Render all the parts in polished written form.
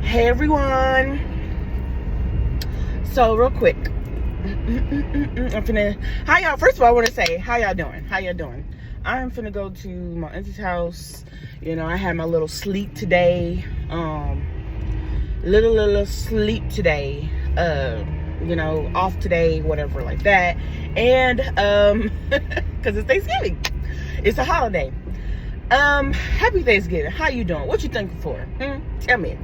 Hey everyone. So real quick, hi y'all. First of all, I want to say, how y'all doing? I'm finna go to my auntie's house. I had my little sleep today. Little sleep today. Off today, whatever like that. And because it's Thanksgiving. It's a holiday. Happy Thanksgiving. How you doing? What you thankful for? Tell me.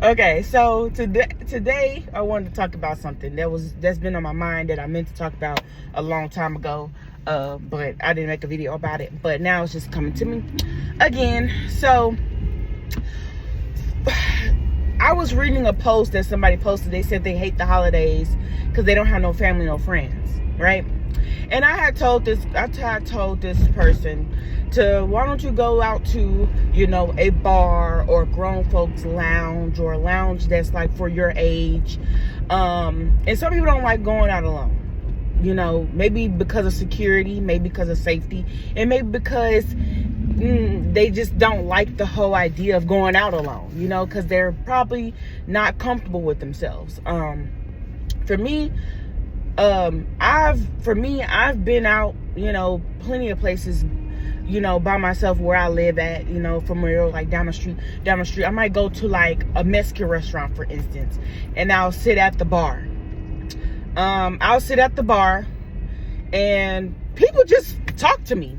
Okay, so today I wanted to talk about something that's been on my mind that I meant to talk about a long time ago, but I didn't make a video about it. But now it's just coming to me again. So I was reading a post that somebody posted. They said they hate the holidays because they don't have no family, no friends, right? And I had told this person to, why don't you go out to, a bar or grown folks lounge, or a lounge that's like for your age. And some people don't like going out alone. Maybe because of security, maybe because of safety, and maybe because they just don't like the whole idea of going out alone, because they're probably not comfortable with themselves. For me, I've been out, plenty of places, by myself where I live at, from where, like down the street. I might go to like a Mexican restaurant, for instance, and I'll sit at the bar. And people just talk to me.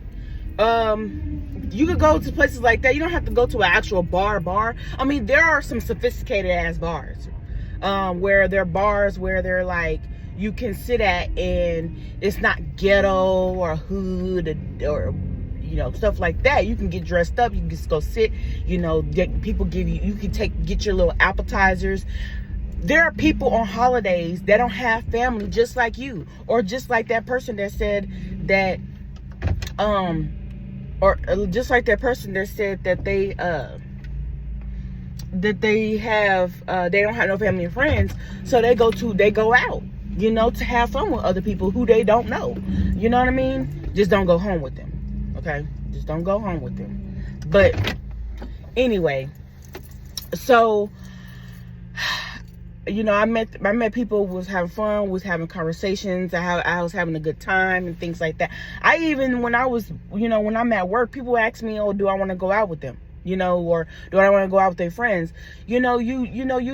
You could go to places like that. You don't have to go to an actual bar. I mean, there are some sophisticated ass bars, where they're bars where they're like, you can sit at, and it's not ghetto or hood or stuff like that. You can get dressed up. You can just go sit. People you can get your little appetizers. There are people on holidays that don't have family, just like you, or just like that person that said that, or just like that person that said that they don't have no family and friends, so they go out, to have fun with other people who they don't know. You know what I mean? Just don't go home with them. Okay? Just don't go home with them. But anyway, so I met people, was having fun, was having conversations. I was having a good time and things like that. I even, when I'm at work, people ask me, oh, do I want to go out with them? Or do I want to go out with their friends? You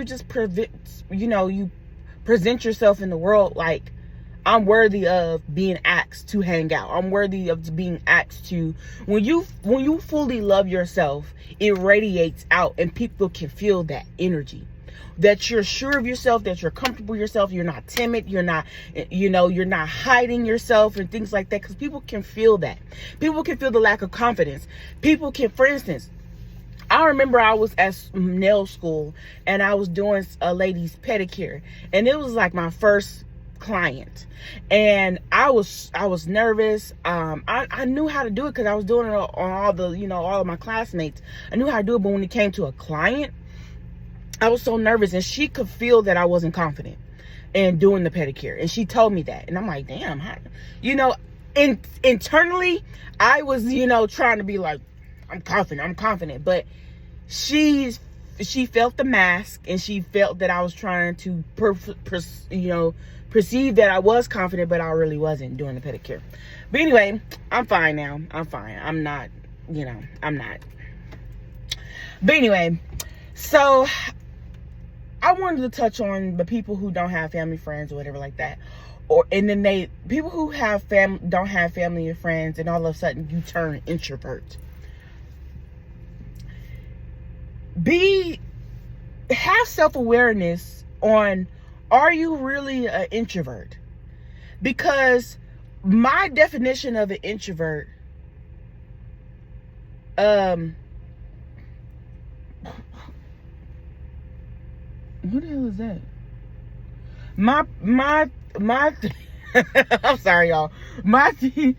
just you present yourself in the world like, I'm worthy of being asked to hang out. I'm worthy of being asked to, when you fully love yourself, it radiates out, and people can feel that energy. That you're sure of yourself, that you're comfortable with yourself, you're not timid, you're not hiding yourself and things like that, because people can feel that. People can feel the lack of confidence. People can, for instance, I remember I was at nail school and I was doing a lady's pedicure, and it was like my first client, and I was nervous. I knew how to do it because I was doing it on all of my classmates. I knew how to do it, but when it came to a client, I was so nervous, and she could feel that I wasn't confident in doing the pedicure, and she told me that, and I'm like, damn, internally I was trying to be like, I'm confident, but she felt the mask, and she felt that I was trying to perceive that I was confident, but I really wasn't doing the pedicure. But anyway, I'm fine now. I'm not. But anyway, so I wanted to touch on the people who don't have family, friends, or whatever like that. And then people who don't have family and friends, and all of a sudden you turn introvert. Have self-awareness on, are you really an introvert? Because my definition of an introvert, what the hell is that? My I'm sorry, y'all. My thing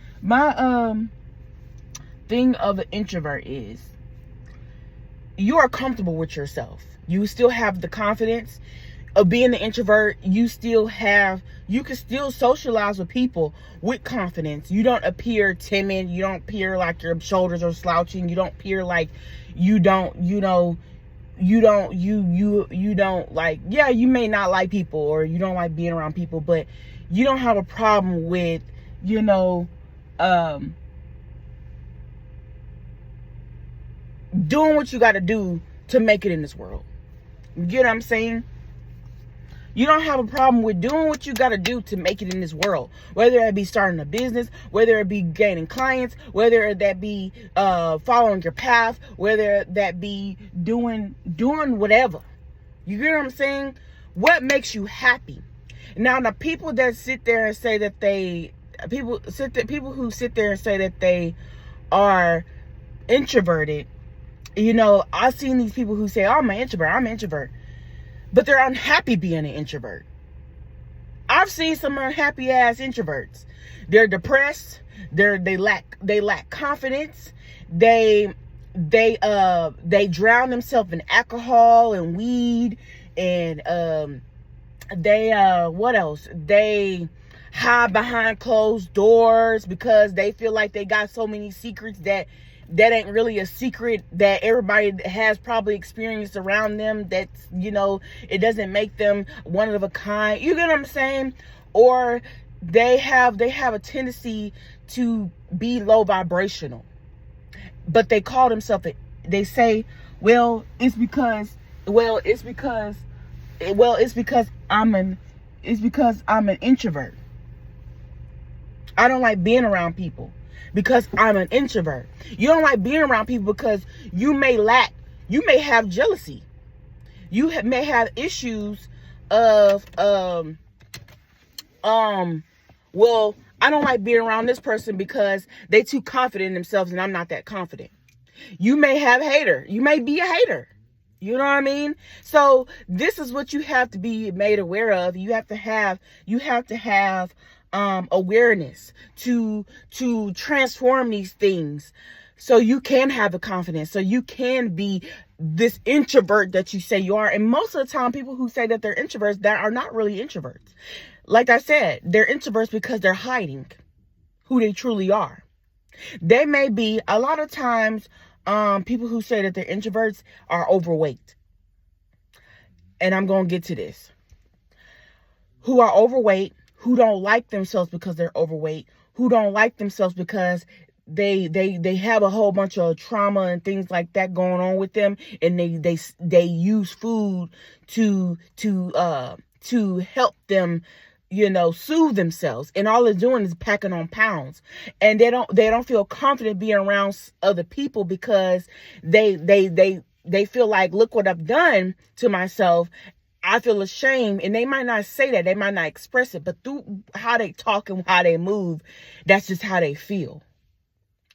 of an introvert is, you are comfortable with yourself. You still have the confidence. being an introvert, you can still socialize with people with confidence. You don't appear timid. You don't appear like your shoulders are slouching. You don't appear like you don't like, yeah, you may not like people, or you don't like being around people, but you don't have a problem with, doing what you got to do to make it in this world. You get what I'm saying? You don't have a problem with doing what you got to do to make it in this world. Whether it be starting a business, whether it be gaining clients, whether that be following your path, whether that be doing whatever. You get what I'm saying? What makes you happy? Now, the people that sit there and say that people who sit there and say that they are introverted, I've seen these people who say, oh, I'm an introvert. But they're unhappy being an introvert. I've seen some unhappy ass introverts. They're depressed. They lack confidence. They drown themselves in alcohol and weed, and what else? They hide behind closed doors because they feel like they got so many secrets that ain't really a secret, that everybody has probably experienced around them. That's, it doesn't make them one of a kind. You get what I'm saying? Or they have a tendency to be low vibrational, but they call themselves they say, it's because I'm an introvert. I don't like being around people because I'm an introvert. You don't like being around people because you may have jealousy. You may have issues of, I don't like being around this person because they too confident in themselves and I'm not that confident. You may have hater. You may be a hater. You know what I mean? So this is what you have to be made aware of. You have to have awareness to transform these things, so you can have the confidence, so you can be this introvert that you say you are. And most of the time, people who say that they're introverts, that are not really introverts. Like I said, they're introverts because they're hiding who they truly are. They may be, a lot of times, people who say that they're introverts are overweight. And I'm going to get to this. Who are overweight, who don't like themselves because they're overweight, who don't like themselves because they have a whole bunch of trauma and things like that going on with them, and they use food to help them, soothe themselves, and all they're doing is packing on pounds, and they don't feel confident being around other people because they feel like, look what I've done to myself. I feel ashamed. And they might not say that, they might not express it, but through how they talk and how they move, that's just how they feel.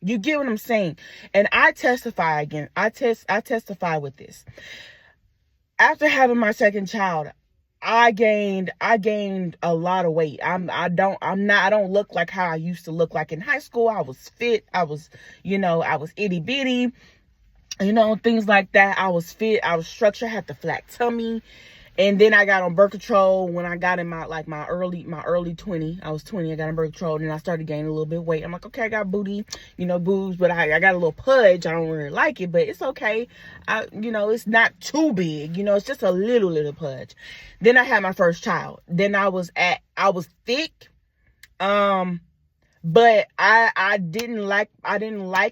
You get what I'm saying? And I testify again. I testify with this. After having my second child, I gained a lot of weight. I don't look like how I used to look like in high school. I was fit. I was itty bitty, things like that. I was fit. I was structured. I had the flat tummy. And then I got on birth control when I got in my early 20. I was 20. I got on birth control, and then I started gaining a little bit of weight. I'm like, okay, I got booty, boobs, but I got a little pudge. I don't really like it, but it's okay. It's not too big. It's just a little pudge. Then I had my first child. Then I was thick. But I didn't like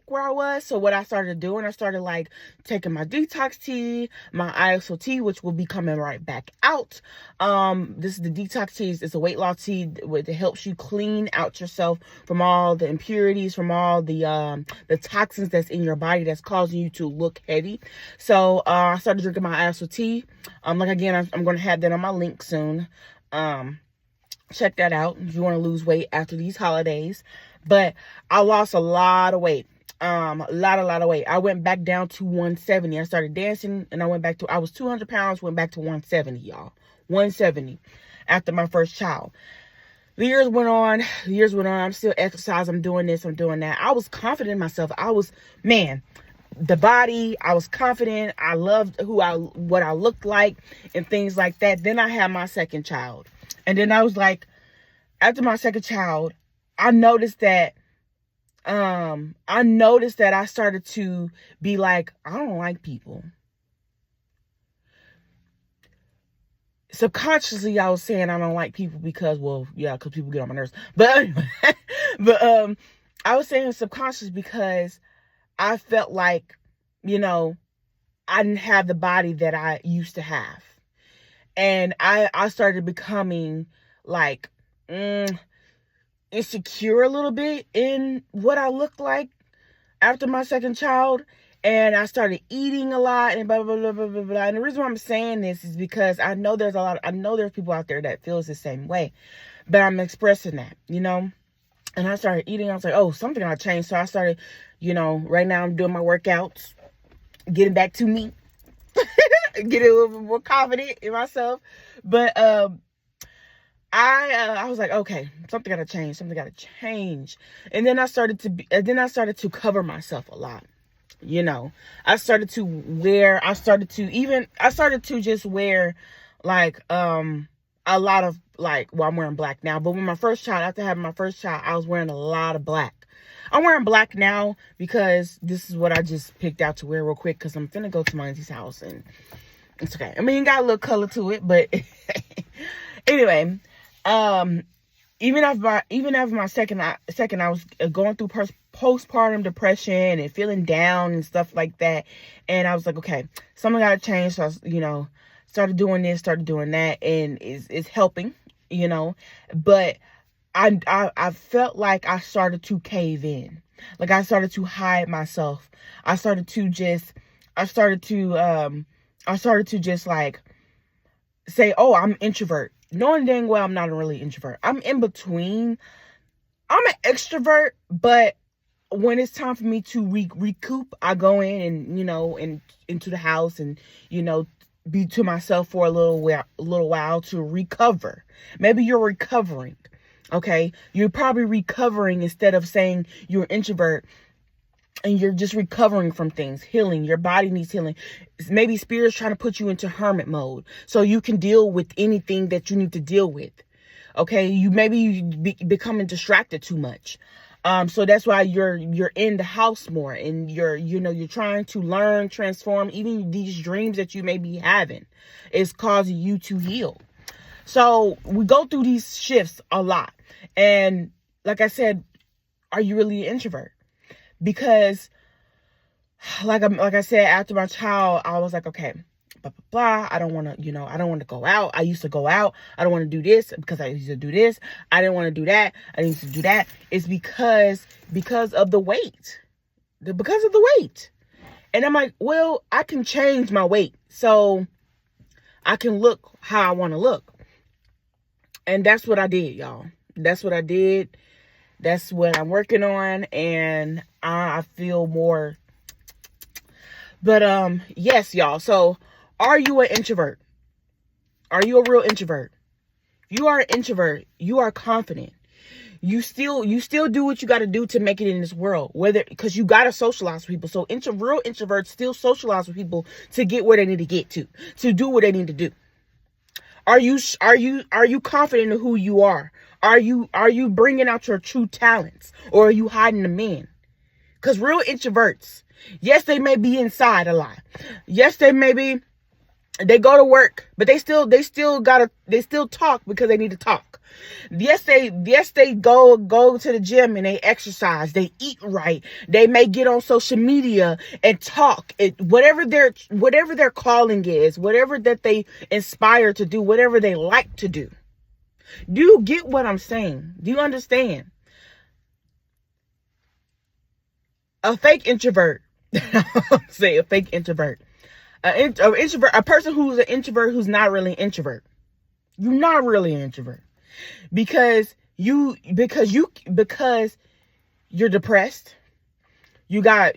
where I was. So what I started doing, I started like taking my detox tea, my ISO which will be coming right back out. This is the detox tea. It's a weight loss tea that helps you clean out yourself from all the impurities, from all the toxins that's in your body that's causing you to look heavy. So I started drinking my ISO tea. I'm going to have that on my link soon. Check that out if you want to lose weight after these holidays. But I lost a lot of weight. A lot of weight. I went back down to 170. I started dancing and I was 200 pounds, went back to 170, y'all. 170 after my first child. The years went on. I'm still exercising. I'm doing this. I'm doing that. I was confident in myself. the body. I was confident. I loved what I looked like and things like that. Then I had my second child. And then I was like, after my second child, I noticed that I started to be like, I don't like people. Subconsciously, I was saying I don't like people because people get on my nerves. But anyway, I was saying subconscious because I felt like, I didn't have the body that I used to have. And I started becoming like insecure a little bit in what I looked like after my second child. And I started eating a lot and blah, blah, blah, blah, blah, blah. And the reason why I'm saying this is because I know there's people out there that feels the same way, but I'm expressing that, And I started eating. I was like, oh, something got to change. So I started, right now I'm doing my workouts, getting back to me, getting a little bit more confident in myself. But, I was like, okay, something got to change. And then I started to cover myself a lot. I started to just wear like, a lot of like, well, I'm wearing black now, but after having my first child, I was wearing a lot of black. I'm wearing black now because this is what I just picked out to wear real quick. Cause I'm finna go to my auntie's house and it's okay. I mean, it got a little color to it, but anyway, even after my second, I was going through postpartum depression and feeling down and stuff like that. And I was like, okay, something got to change. So I was, started doing this, started doing that, and it's helping, but I felt like I started to cave in. Like I started to hide myself. I started to just like say, oh, I'm introvert. Knowing dang well I'm not a really introvert. I'm in between. I'm an extrovert, but when it's time for me to recoup, I go in and, and into the house and, be to myself for a little while to recover. Maybe you're recovering. Okay. You're probably recovering instead of saying you're an introvert and you're just recovering from things, healing. Your body needs healing. Maybe spirit's trying to put you into hermit mode so you can deal with anything that you need to deal with. Okay. You becoming distracted too much. So that's why you're in the house more and you're trying to learn, transform. Even these dreams that you may be having is causing you to heal. So we go through these shifts a lot. And like I said, are you really an introvert? Because like I said, after my child, I was like, okay, blah, blah, blah. I don't want to go out. I used to go out. I don't want to do this because I used to do this. I didn't want to do that. I used to do that. It's because of the weight. Because of the weight. And I'm like, well, I can change my weight so I can look how I want to look. And that's what I did, y'all. That's what I did. That's what I'm working on. And I feel more. But yes, y'all. So are you an introvert? Are you a real introvert? If you are an introvert, you are confident. You still do what you got to do to make it in this world, because you got to socialize with people. So real introverts still socialize with people to get where they need to get to do what they need to do. Are you confident in who you are? Are you bringing out your true talents, or are you hiding them in? Because real introverts, yes, they may be inside a lot. Yes, they go to work, but they still talk because they need to talk. Yes, they go to the gym and they exercise, they eat right. They may get on social media and talk. Whatever their calling is, whatever that they inspire to do, whatever they like to do. Do you get what I'm saying? Do you understand? A fake introvert. Say a fake introvert. A person who's an introvert who's not really an introvert. You're not really an introvert because you're depressed. You have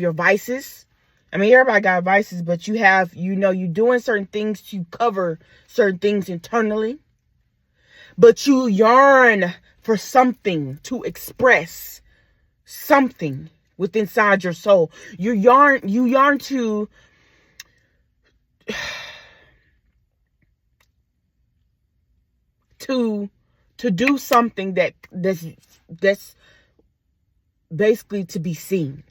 your vices. I mean, everybody got vices, but you're doing certain things to cover certain things internally. But you yearn for something to express something within inside your soul. You yearn to do something that's basically to be seen.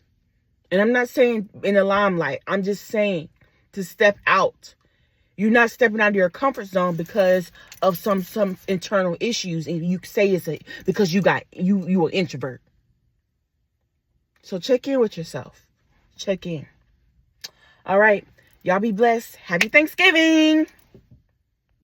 And I'm not saying in the limelight. I'm just saying to step out. You're not stepping out of your comfort zone because of some internal issues, and you say it's because you an introvert. So check in with yourself. Check in. All right. Y'all be blessed. Happy Thanksgiving.